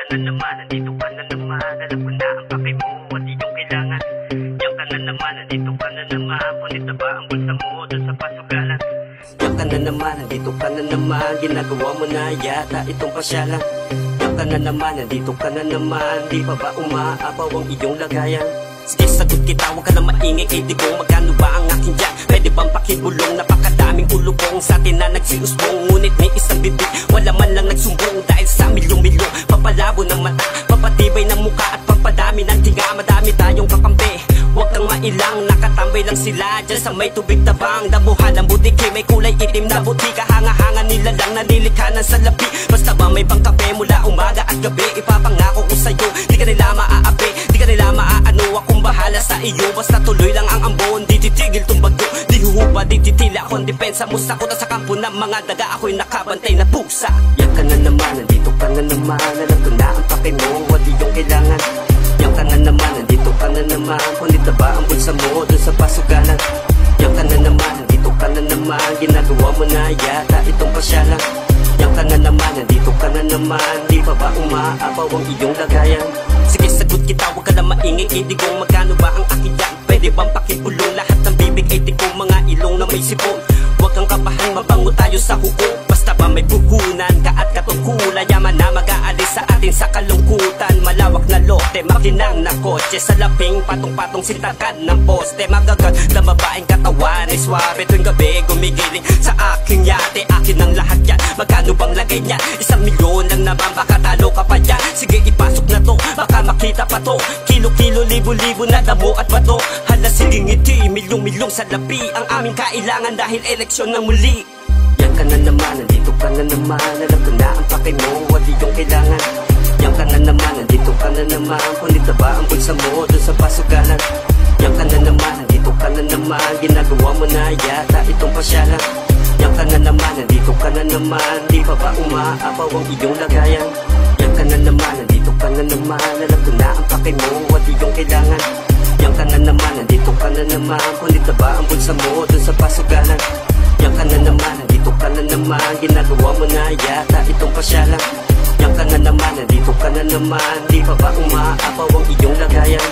na naman, nandito ka na naman. Alam ko na ang kape mo at iyong kailangan. Diyan ka na naman, nandito ka na naman. Punit na ba ang bulsa mo doon sa pasugalan? Diyan ka na naman, nandito ka na naman. Ginagawa mo na yata itong pasyalan. Diyan ka na naman, nandito ka na naman. Di pa ba umaapaw ang iyong lagayan? Sige, sagot kita, huwag ka na maingay kay digong. Magkano ba ang akin dyan? Pwede bang pakibulong? Napakadaming ulubong sa atin na nagsiusbong. Ngunit may isang bibig, wala man lang nagsumbong. Dahil sa milyong-milyong, papalabo ng mata, papatibay ng muka at papadami ng tiga. Madami tayong kakampi, huwag kang mailang. Nakatambay lang sila dyan sa may tubig tabang. Damuhan ang butiki, may kulay itim na buti. Kahanga-hanga nila lang nanilikha ng salapi. Basta ba may pangkape mula umaga at gabi. Ipapangako ko sa'yo, di ka nila maaapi, di ka nila maaano. Akong bahala sa iyo, basta tuloy lang ang ambon. Di titigil tong bagyo, di huhupa, di titila. Akong depensa mo sa kuta sa kampo ng mga daga. Ako'y nakabantay na pusa. Yan ka na naman, nandito ka na naman. Alam ko na ang pake mo, at iyong kailangan. Yan ka na naman, nandito ka na naman. Punit na ba ang bulsa mo dun sa pasugalan? Yan ka na naman, nandito ka na naman. Ginagawa mo na yata itong pasyalan. Yan ka na naman, nandito ka na naman. Di pa ba umaapaw ang iyong lagayan? Sige, sagot kita, huwag ka na maingay kay digong. Magkano ba ang akin yan? Pwede bang pakipulong? Lahat ng bibig ay tikong, mga ilong na may sipon. Huwag kang kabahan, mabango tayo sa huko. Basta ba may puhunan ka at katungkula. Yaman na mag-aalis sa atin sa kalungkutan. Malawak na lote, makinang na kotse. Sa laping patong-patong sintakan ng poste. Magagad na mabaeng katawan ay swabe. Tuwing gabi gumigiling sa aking yate. Akin ang lahat yan, magkano bang lagay niya? 1 milyon lang naman, baka talo ka pa dyan. Sige, ipasok na to, baka makita pa to. Kilo-kilo, libo-libo na damo at bato. Hala, sige ngiti, milyong-milyong sa labi. Ang aming kailangan dahil eleksyon na muli. Yan ka na naman, nandito ka na naman. Alam ko na ang pake mo at iyong kailangan. Yan ka na naman, nandito ka na naman. Punit na ba ang bulsa mo dun sa pasugalan? Yan ka na naman, nandito ka na naman. Ginagawa mo na yata itong pasyalan. Yan ka na naman, nandito ka na naman. Di pa ba umaapaw ang iyong lagayan? Yan ka na naman, nandito ka na naman. Alam ko na ang pake mo at iyong kailangan. Yan ka na naman, nandito ka na naman. Punit na ba ang bulsa mo dun sa pasugalan? Yan ka na naman, nandito ka na naman. Ginagawa mo na yata itong pasyalan. Yan ka na naman, nandito ka na naman. Di pa ba umaapaw ang iyong lagayan?